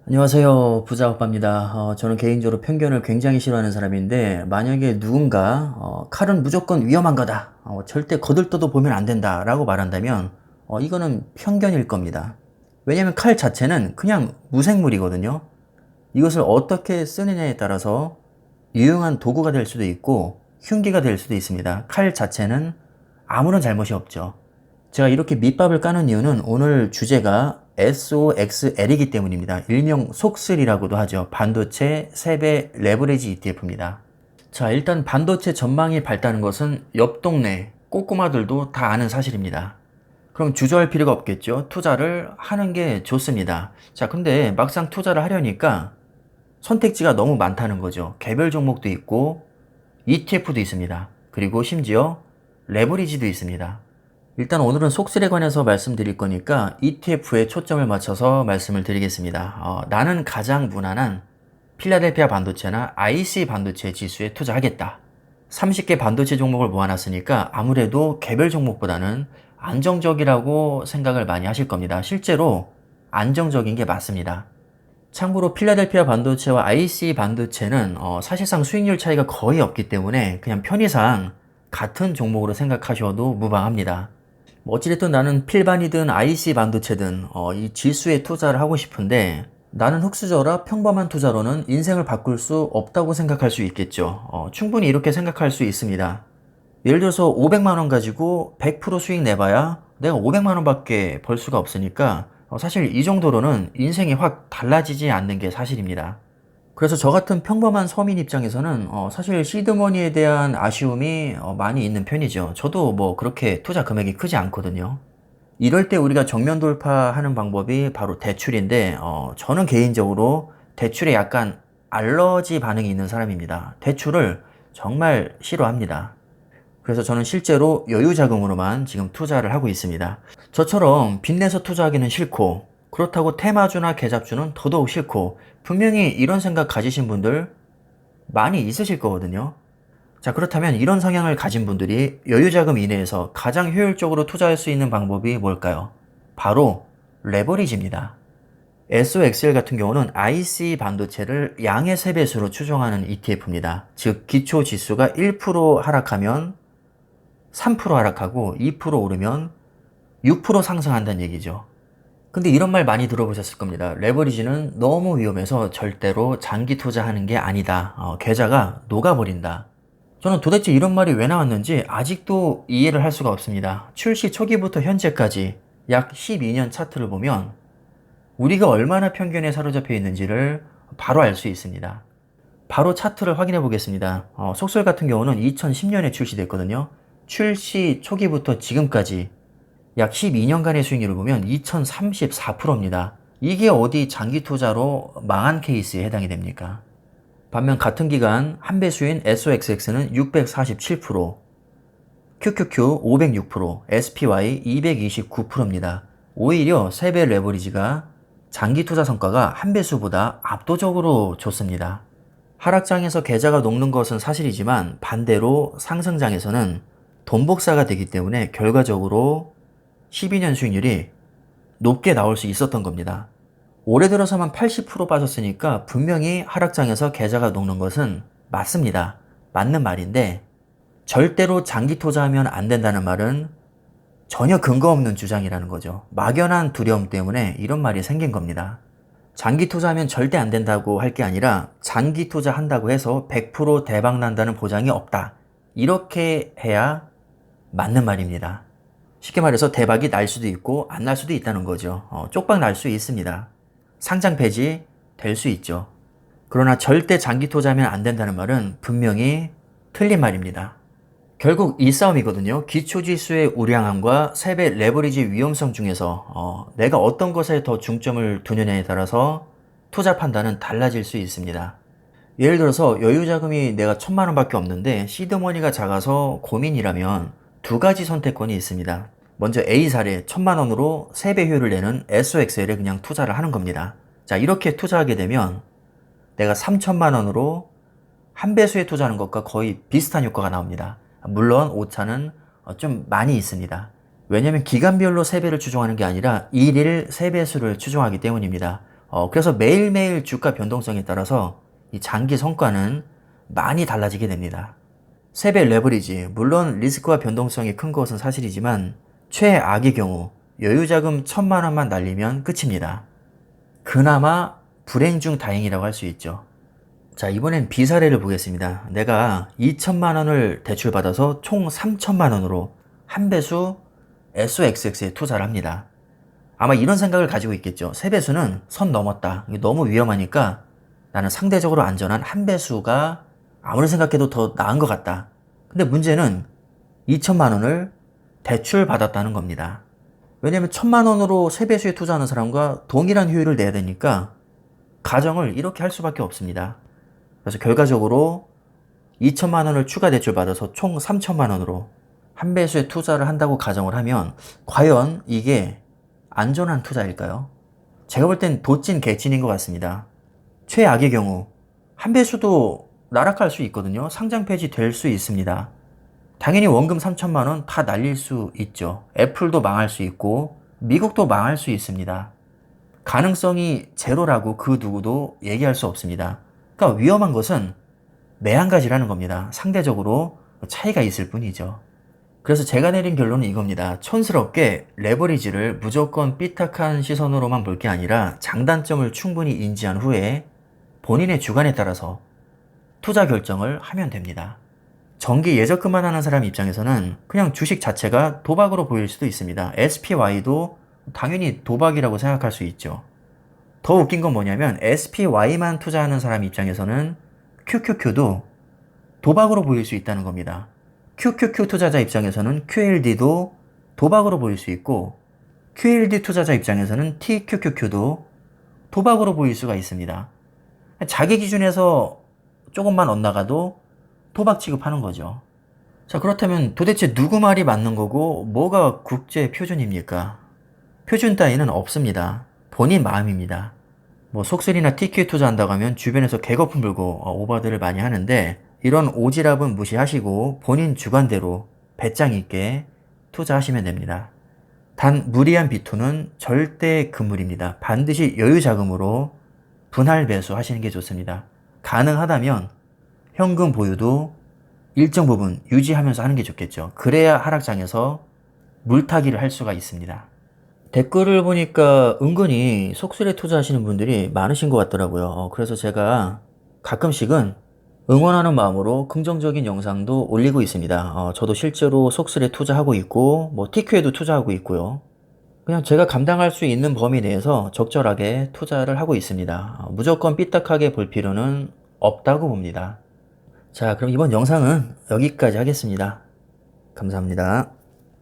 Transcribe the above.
안녕하세요. 부자 오빠입니다. 저는 개인적으로 편견을 굉장히 싫어하는 사람인데, 만약에 누군가, 칼은 무조건 위험한 거다. 절대 거들떠도 보면 안 된다. 라고 말한다면, 이거는 편견일 겁니다. 왜냐면 칼 자체는 그냥 무생물이거든요. 이것을 어떻게 쓰느냐에 따라서 유용한 도구가 될 수도 있고, 흉기가 될 수도 있습니다. 칼 자체는 아무런 잘못이 없죠. 제가 이렇게 밑밥을 까는 이유는 오늘 주제가 SOXL이기 때문입니다. 일명 속슬이라고도 하죠. 반도체 세배 레버리지 ETF입니다. 자, 일단 반도체 전망이 밝다는 것은 옆 동네 꼬꼬마들도 다 아는 사실입니다. 그럼 주저할 필요가 없겠죠. 투자를 하는 게 좋습니다. 자, 근데 막상 투자를 하려니까 선택지가 너무 많다는 거죠. 개별 종목도 있고 ETF도 있습니다. 그리고 심지어 레버리지도 있습니다. 일단 오늘은 속슬에 관해서 말씀드릴 거니까 ETF에 초점을 맞춰서 말씀을 드리겠습니다. 나는 가장 무난한 필라델피아 반도체나 IC 반도체 지수에 투자하겠다. 30개 반도체 종목을 모아놨으니까 아무래도 개별 종목보다는 안정적이라고 생각을 많이 하실 겁니다. 실제로 안정적인 게 맞습니다. 참고로 필라델피아 반도체와 IC 반도체는 사실상 수익률 차이가 거의 없기 때문에 그냥 편의상 같은 종목으로 생각하셔도 무방합니다. 뭐 어찌됐든 나는 필반이든 IC 반도체든 이 지수에 투자를 하고 싶은데 나는 흑수저라 평범한 투자로는 인생을 바꿀 수 없다고 생각할 수 있겠죠. 충분히 이렇게 생각할 수 있습니다. 예를 들어서 500만 원 가지고 100% 수익 내봐야 내가 500만 원밖에 벌 수가 없으니까 사실 이 정도로는 인생이 확 달라지지 않는 게 사실입니다. 그래서 저 같은 평범한 서민 입장에서는 사실 시드머니에 대한 아쉬움이 많이 있는 편이죠. 저도 뭐 그렇게 투자 금액이 크지 않거든요. 이럴 때 우리가 정면 돌파하는 방법이 바로 대출인데 저는 개인적으로 대출에 약간 알러지 반응이 있는 사람입니다. 대출을 정말 싫어합니다. 그래서 저는 실제로 여유 자금으로만 지금 투자를 하고 있습니다. 저처럼 빚내서 투자하기는 싫고 그렇다고 테마주나 계잡주는 더더욱 싫고 분명히 이런 생각 가지신 분들 많이 있으실 거거든요. 자, 그렇다면 이런 성향을 가진 분들이 여유 자금 이내에서 가장 효율적으로 투자할 수 있는 방법이 뭘까요? 바로 레버리지입니다. SOXL 같은 경우는 IC 반도체를 양의 3배수로 추정하는 ETF입니다. 즉 기초 지수가 1% 하락하면 3% 하락하고 2% 오르면 6% 상승한다는 얘기죠. 근데 이런 말 많이 들어보셨을 겁니다. 레버리지는 너무 위험해서 절대로 장기 투자하는 게 아니다. 계좌가 녹아버린다. 저는 도대체 이런 말이 왜 나왔는지 아직도 이해를 할 수가 없습니다. 출시 초기부터 현재까지 약 12년 차트를 보면 우리가 얼마나 편견에 사로잡혀 있는지를 바로 알 수 있습니다. 바로 차트를 확인해 보겠습니다. 속설 같은 경우는 2010년에 출시됐거든요. 출시 초기부터 지금까지 약 12년간의 수익률을 보면 2034%입니다. 이게 어디 장기 투자로 망한 케이스에 해당이 됩니까? 반면 같은 기간 한 배수인 SOXX는 647%, QQQ 506%, SPY 229%입니다. 오히려 3배 레버리지가 장기 투자 성과가 한 배수보다 압도적으로 좋습니다. 하락장에서 계좌가 녹는 것은 사실이지만 반대로 상승장에서는 돈 복사가 되기 때문에 결과적으로 12년 수익률이 높게 나올 수 있었던 겁니다. 올해 들어서만 80% 빠졌으니까 분명히 하락장에서 계좌가 녹는 것은 맞습니다. 맞는 말인데 절대로 장기 투자하면 안 된다는 말은 전혀 근거 없는 주장이라는 거죠. 막연한 두려움 때문에 이런 말이 생긴 겁니다. 장기 투자하면 절대 안 된다고 할 게 아니라 장기 투자한다고 해서 100% 대박 난다는 보장이 없다. 이렇게 해야 맞는 말입니다. 쉽게 말해서 대박이 날 수도 있고 안 날 수도 있다는 거죠. 쪽박 날 수 있습니다. 상장 폐지 될 수 있죠. 그러나 절대 장기 투자하면 안 된다는 말은 분명히 틀린 말입니다. 결국 이 싸움이거든요. 기초지수의 우량함과 3배 레버리지 위험성 중에서 내가 어떤 것에 더 중점을 두느냐에 따라서 투자 판단은 달라질 수 있습니다. 예를 들어서 여유자금이 내가 1000만 원밖에 없는데 시드머니가 작아서 고민이라면 두 가지 선택권이 있습니다. 먼저 A 사례 1000만 원으로 3배 효율을 내는 SOXL에 그냥 투자를 하는 겁니다. 자, 이렇게 투자하게 되면 내가 3000만 원으로 한 배수에 투자하는 것과 거의 비슷한 효과가 나옵니다. 물론 오차는 좀 많이 있습니다. 왜냐면 기간별로 3배를 추종하는 게 아니라 일일 3배수를 추종하기 때문입니다. 그래서 매일매일 주가 변동성에 따라서 이 장기 성과는 많이 달라지게 됩니다. 세배 레버리지, 물론 리스크와 변동성이 큰 것은 사실이지만 최악의 경우 여유자금 1000만 원만 날리면 끝입니다. 그나마 불행 중 다행이라고 할 수 있죠. 자, 이번엔 비사례를 보겠습니다. 내가 2천만 원을 대출받아서 총 3천만 원으로 한 배수 SOXX에 투자를 합니다. 아마 이런 생각을 가지고 있겠죠. 세 배수는 선 넘었다. 이게 너무 위험하니까 나는 상대적으로 안전한 한 배수가 아무리 생각해도 더 나은 것 같다. 근데 문제는 2천만 원을 대출 받았다는 겁니다. 왜냐면 1000만 원으로 세 배수에 투자하는 사람과 동일한 효율을 내야 되니까 가정을 이렇게 할 수밖에 없습니다. 그래서 결과적으로 2천만 원을 추가 대출 받아서 총 3천만 원으로 한 배수에 투자를 한다고 가정을 하면 과연 이게 안전한 투자일까요? 제가 볼 땐 도찐 개찐인 것 같습니다. 최악의 경우 한 배수도 나락할 수 있거든요. 상장 폐지 될 수 있습니다. 당연히 원금 3천만 원 다 날릴 수 있죠. 애플도 망할 수 있고 미국도 망할 수 있습니다. 가능성이 제로라고 그 누구도 얘기할 수 없습니다. 그러니까 위험한 것은 매한가지라는 겁니다. 상대적으로 차이가 있을 뿐이죠. 그래서 제가 내린 결론은 이겁니다. 촌스럽게 레버리지를 무조건 삐딱한 시선으로만 볼 게 아니라 장단점을 충분히 인지한 후에 본인의 주관에 따라서 투자 결정을 하면 됩니다. 정기 예적금만 하는 사람 입장에서는 그냥 주식 자체가 도박으로 보일 수도 있습니다. SPY도 당연히 도박이라고 생각할 수 있죠. 더 웃긴 건 뭐냐면 SPY만 투자하는 사람 입장에서는 QQQ도 도박으로 보일 수 있다는 겁니다. QQQ 투자자 입장에서는 QLD도 도박으로 보일 수 있고 QLD 투자자 입장에서는 TQQQ도 도박으로 보일 수가 있습니다. 자기 기준에서 조금만 엇나가도 도박 취급하는 거죠. 자, 그렇다면 도대체 누구 말이 맞는 거고 뭐가 국제 표준입니까? 표준 따위는 없습니다. 본인 마음입니다. 뭐 속쓰리나 TQ 투자한다고 하면 주변에서 개거품 불고 오버들을 많이 하는데 이런 오지랖은 무시하시고 본인 주관대로 배짱 있게 투자하시면 됩니다. 단 무리한 비투는 절대 금물입니다. 반드시 여유자금으로 분할 매수하시는 게 좋습니다. 가능하다면 현금 보유도 일정 부분 유지하면서 하는 게 좋겠죠. 그래야 하락장에서 물타기를 할 수가 있습니다. 댓글을 보니까 은근히 속술에 투자하시는 분들이 많으신 것 같더라고요. 그래서 제가 가끔씩은 응원하는 마음으로 긍정적인 영상도 올리고 있습니다. 저도 실제로 속술에 투자하고 있고 뭐 TQ에도 투자하고 있고요. 그냥 제가 감당할 수 있는 범위 내에서 적절하게 투자를 하고 있습니다. 무조건 삐딱하게 볼 필요는 없다고 봅니다. 자, 그럼 이번 영상은 여기까지 하겠습니다. 감사합니다.